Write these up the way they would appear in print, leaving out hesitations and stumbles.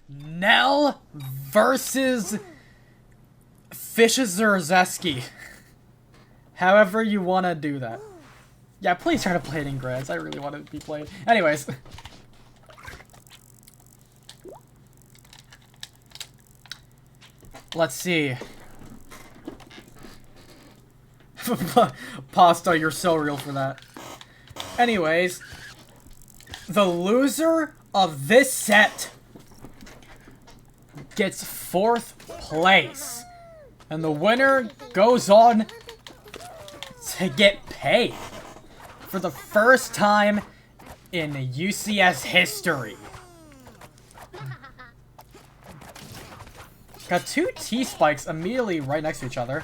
Nell versus Fiszczzrzeczki. However you want to do that. Yeah, please try to play it in grids. I really want it to be played. Anyways. Let's see. Pasta, you're so real for that. Anyways. The loser of this set gets 4th place. And the winner goes on to get paid for the first time in UCS history. Got 2 T-spikes immediately right next to each other.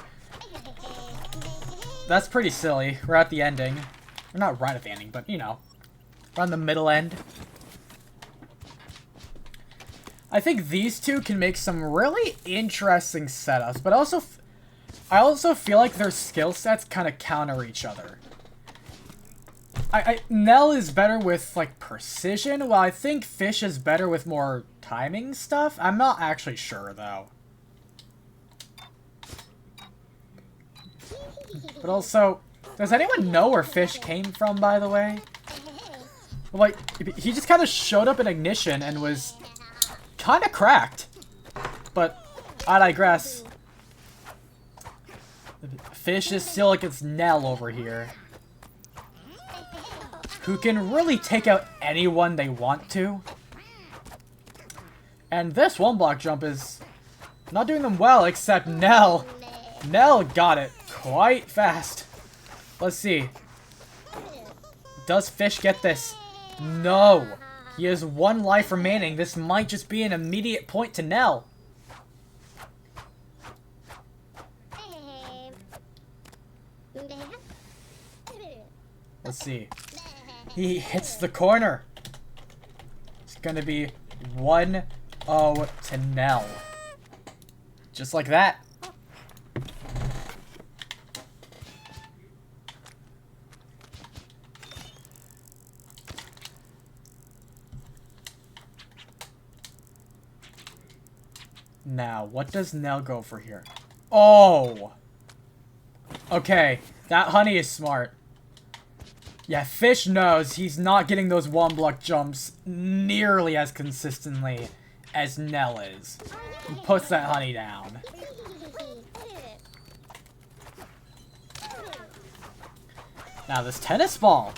That's pretty silly. We're at the ending. We're not right at the ending, but you know. We're on the middle end. I think these two can make some really interesting setups, but I also feel like their skill sets kind of counter each other. Nell is better with, like, precision, while I think Fish is better with more timing stuff. I'm not actually sure, though. But also, does anyone know where Fish came from, by the way? Like, he just kind of showed up in Ignition and was kind of cracked. But I digress. Fish is still against Nell over here, who can really take out anyone they want to. And this one block jump is not doing them well, except Nell. Nell got it quite fast. Let's see. Does Fish get this? No. He has 1 life remaining. This might just be an immediate point to Nell. Let's see. He hits the corner. It's gonna be 1-0 to Nell. Just like that. Now, what does Nell go for here? Oh! Okay, that honey is smart. Yeah, Fish knows he's not getting those 1-block jumps nearly as consistently as Nell is. He puts that honey down. Now this tennis ball.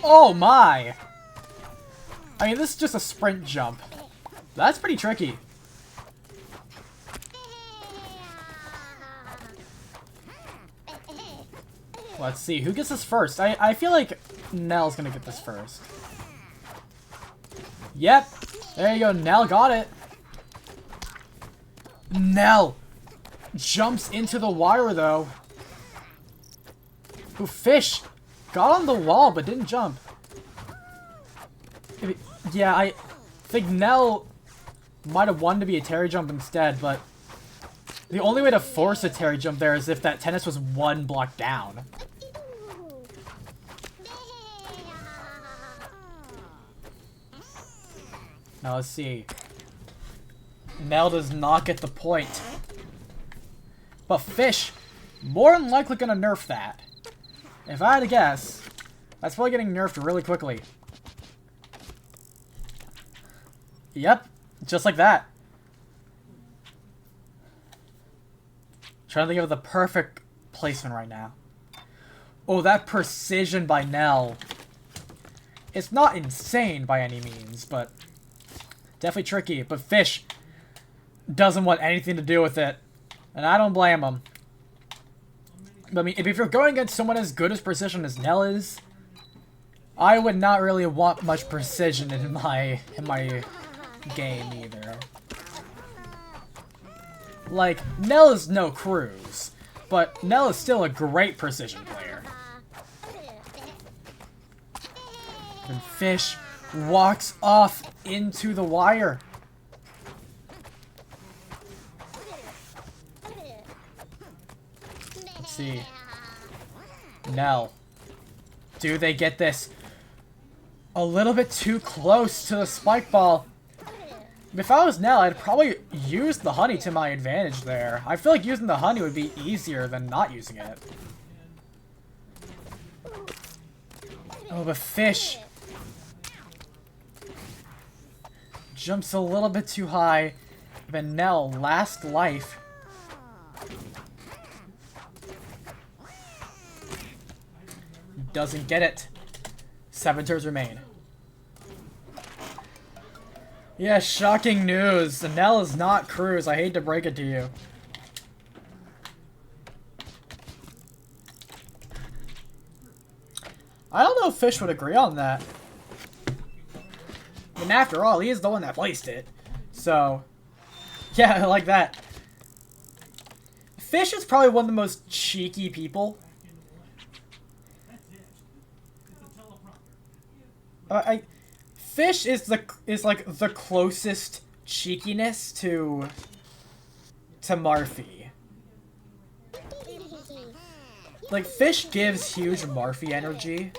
Oh my! I mean, this is just a sprint jump. That's pretty tricky. Let's see, who gets this first? I feel like Nell's gonna get this first. Yep, there you go, Nell got it. Nell jumps into the wire, though. Ooh, Fish got on the wall, but didn't jump. Yeah, I think Nell might have wanted to be a Terry jump instead, but the only way to force a Terry jump there is if that tennis was 1 block down. Now let's see. Nell does not get the point. But Fish, more than likely gonna nerf that. If I had to guess, that's probably getting nerfed really quickly. Yep, just like that. Trying to think of the perfect placement right now. Oh, that precision by Nell. It's not insane by any means, but definitely tricky. But Fish doesn't want anything to do with it, and I don't blame him. But I mean, if you're going against someone as good as precision as Nell is, I would not really want much precision in my game either. Like, Nell is no Cruz, but Nell is still a great precision player. And Fish walks off into the wire. Let's see. Nell. Do they get this? A little bit too close to the spike ball. If I was Nell, I'd probably use the honey to my advantage there. I feel like using the honey would be easier than not using it. Oh, the fish jumps a little bit too high. But Nell, last life. Doesn't get it. 7 turns remain. Yeah, shocking news. Nell is not Cruz. I hate to break it to you. I don't know if Fish would agree on that. And after all, he is the one that placed it. So, yeah, I like that. Fish is probably one of the most cheeky people. Fish is like the closest cheekiness to Marfy. Like, Fish gives huge Marfy energy.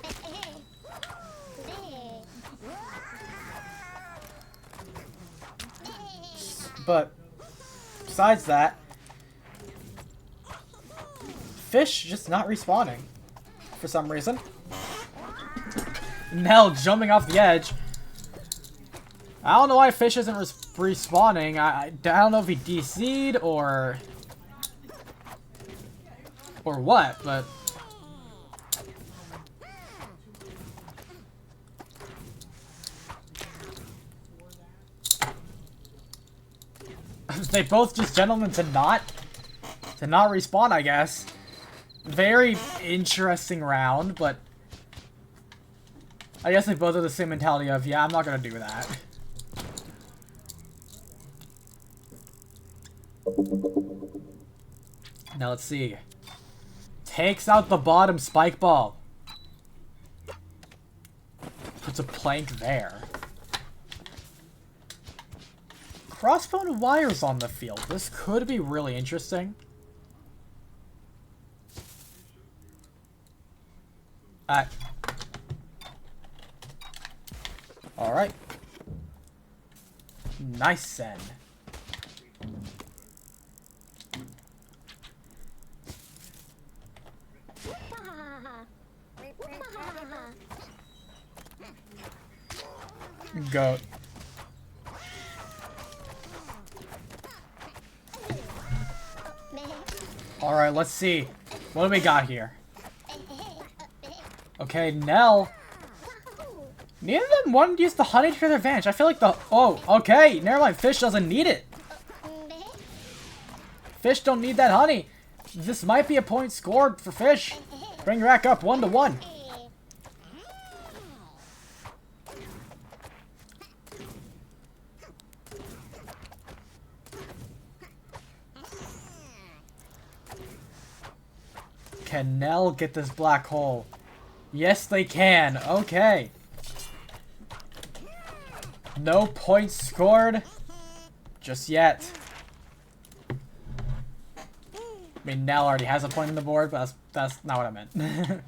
But besides that, Fish just not respawning for some reason. Nell jumping off the edge. I don't know why Fish isn't respawning. I don't know if he DC'd or what, but they both just gentlemen to not respawn, I guess. Very interesting round, but I guess they both have the same mentality of, yeah, I'm not gonna do that. Now let's see. Takes out the bottom spike ball. Puts a plank there. Crossbone wires on the field. This could be really interesting. Alright. Nice send. Goat. Alright, let's see. What do we got here? Okay, Nell. Neither of them wanted to use the honey to their advantage. I feel like the... Oh, okay. Never mind. Fish doesn't need it. Fish don't need that honey. This might be a point scored for Fish. Bring her back up 1-1. Can Nell get this black hole? Yes, they can. Okay. No points scored just yet. I mean, Nell already has a point on the board, but that's not what I meant.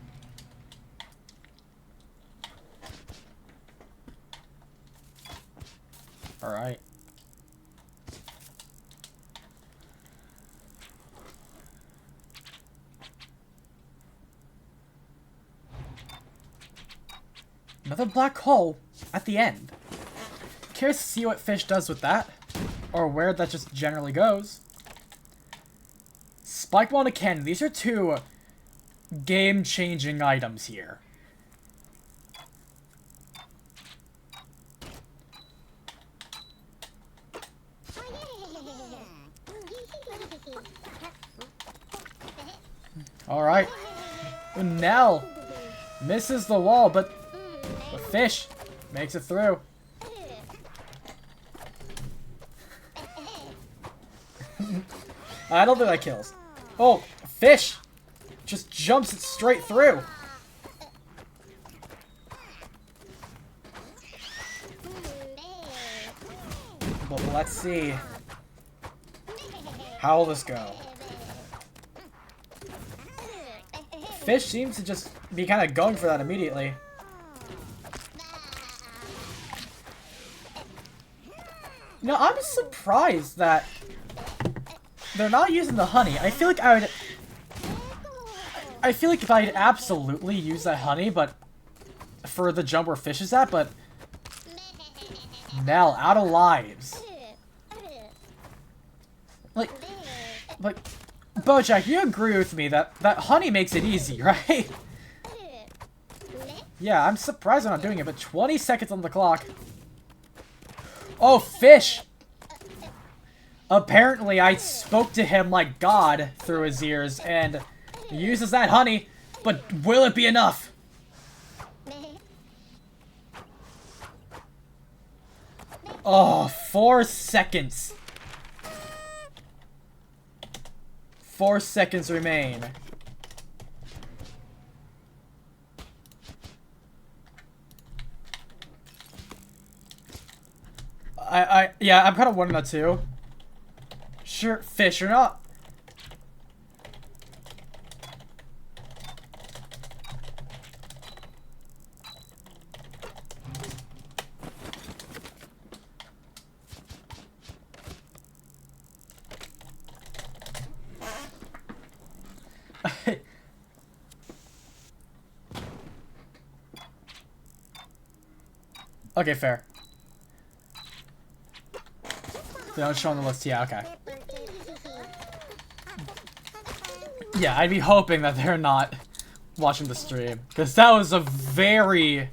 Alright. Another black hole at the end. Curious to see what Fish does with that, or where that just generally goes. Spike Ball and a cannon. These are two game-changing items here. Alright. Nell misses the wall, but the Fish makes it through. I don't think that kills. Oh, Fish just jumps it straight through. But let's see. How will this go? Fish seems to just be kind of going for that No, I'm surprised that they're not using the honey. I feel like I feel like if I'd absolutely use that honey, but for the jump where Fish is at, but Nell, out of lives. Like, Bojack, you agree with me that honey makes it easy, right? Yeah, I'm surprised I'm not doing it, but 20 seconds on the clock. Oh, Fish! Apparently, I spoke to him like God through his ears, and he uses that honey, but will it be enough? Oh, 4 seconds. 4 seconds remain. Yeah, I'm kind of wondering that too. Sure, Fish or not. Okay, fair. They don't show on the list. Yeah, okay. Yeah, I'd be hoping that they're not watching the stream. Because that was a very,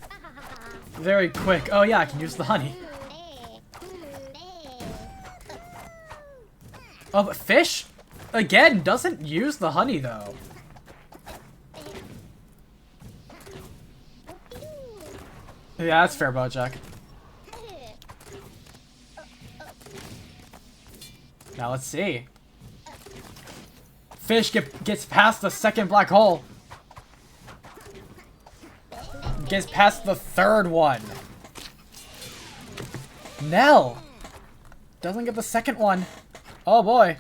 very quick... Oh yeah, I can use the honey. Oh, but Fish, again, doesn't use the honey, though. Yeah, that's fair, Bojack. Now let's see. Fish gets past the second black hole. Gets past the third one. Nell doesn't get the second one. Oh boy.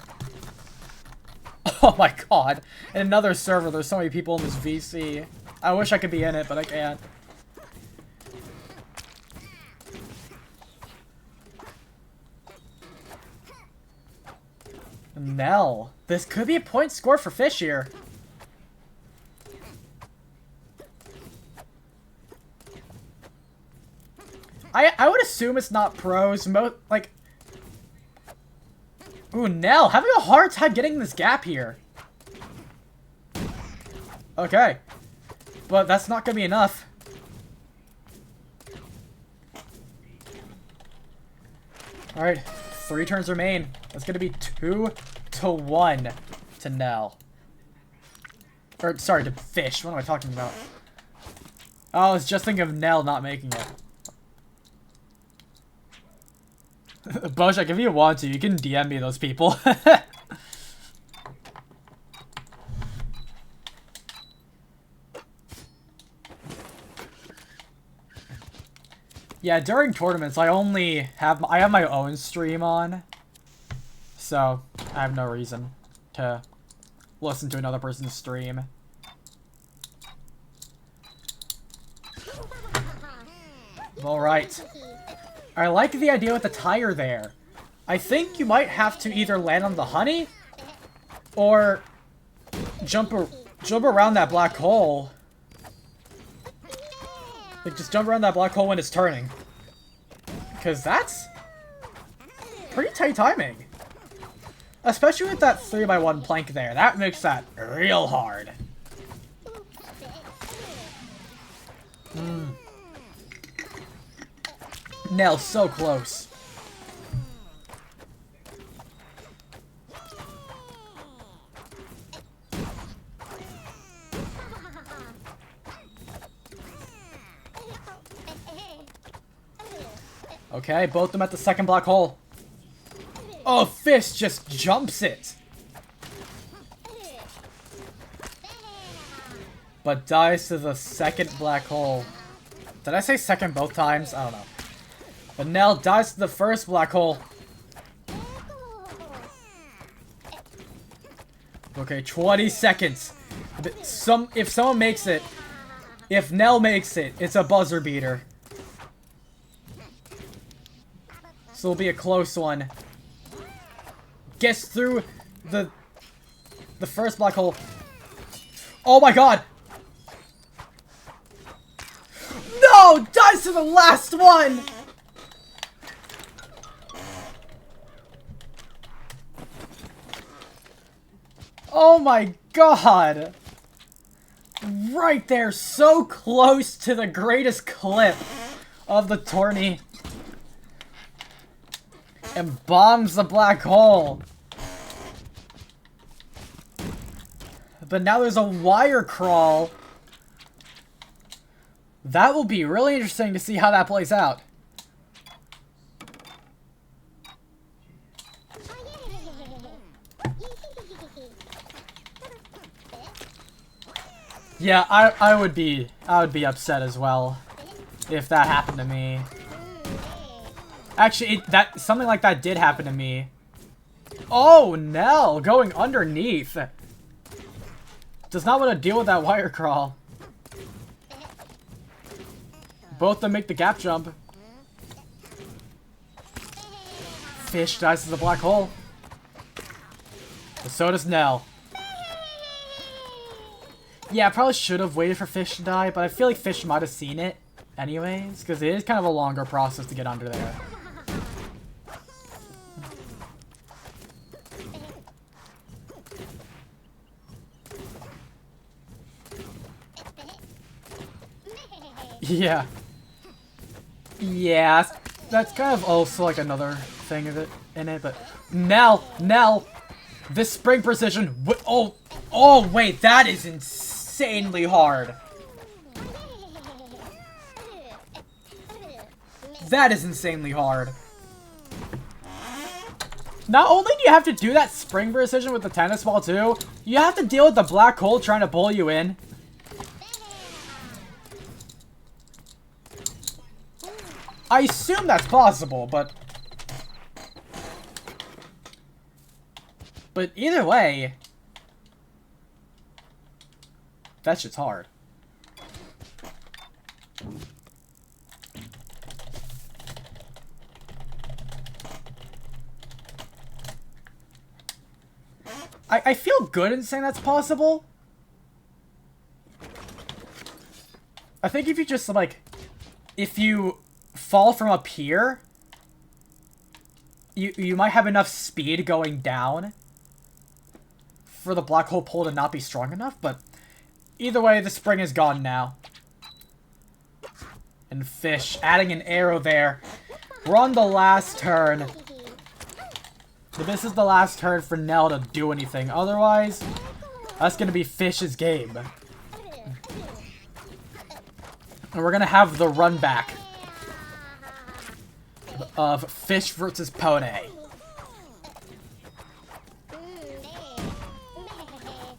Oh my god. In another server, there's so many people in this VC. I wish I could be in it, but I can't. Nell. This could be a point score for Fish here. I would assume it's not pros. Like... Ooh, Nell, having a hard time getting this gap here. Okay. But that's not gonna be enough. Alright, 3 turns remain. That's gonna be 2-1 to Nell. Or, sorry, to Fish. What am I talking about? Oh, I was just thinking of Nell not making it. Bojack, if you want to, you can DM me those people. Yeah, during tournaments, I have my own stream on, so I have no reason to listen to another person's stream. All right. I like the idea with the tire there. I think you might have to either land on the honey or jump around that black hole. Like, just jump around that black hole when it's turning. Because that's pretty tight timing. Especially with that 3x1 plank there. That makes that real hard. Nell, so close. Okay, both of them at the second black hole. Oh, Fish just jumps it. But dies to the second black hole. Did I say second both times? I don't know. But Nell dies to the first black hole. Okay, 20 seconds. If someone makes it, if Nell makes it, it's a buzzer beater. This will be a close one. Gets through the first black hole. Oh my god! No! Dies to the last one! Oh my god! Right there, so close to the greatest clip of the tourney. And bombs the black hole. But now there's a wire crawl. That will be really interesting to see how that plays out. Yeah, I would be upset as well if that happened to me. Actually, something like that did happen to me. Oh, Nell going underneath. Does not want to deal with that wire crawl. Both of them make the gap jump. Fish dies to the black hole. But so does Nell. Yeah, I probably should have waited for Fish to die, but I feel like Fish might have seen it anyways, because it is kind of a longer process to get under there. Yeah. Yeah, that's kind of also like another thing of it in it, but Nell, this spring precision. Oh wait, that is insanely hard. That is insanely hard. Not only do you have to do that spring precision with the tennis ball too, you have to deal with the black hole trying to pull you in. I assume that's possible, but either way, that shit's hard. I feel good in saying that's possible. I think if you just, like, if you fall from up here, you might have enough speed going down for the black hole pull to not be strong enough, but either way, the spring is gone now. And Fish, adding an arrow there. We're on the last turn. But this is the last turn for Nell to do anything. Otherwise, that's going to be Fish's game. And we're going to have the run back of Fish versus Pone.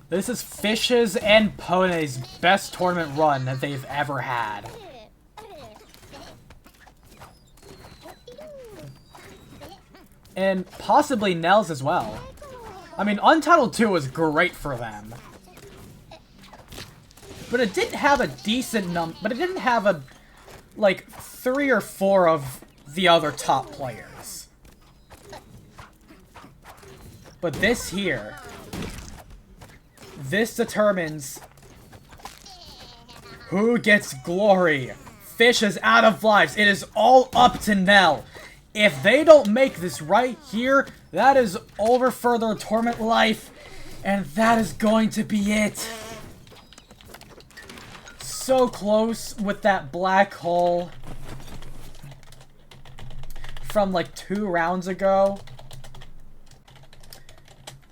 This is Fish's and Pone's best tournament run that they've ever had. And possibly Nell's as well. I mean, Untitled 2 was great for them. But it didn't have a decent but it didn't have a, like, 3 or 4 of the other top players. But this here, this determines who gets glory. Fish is out of lives. It is all up to Nell. If they don't make this right here, that is over for their tournament life, and that is going to be it. So close with that black hole from like 2 rounds ago.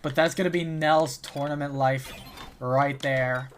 But that's going to be Nell's tournament life right there.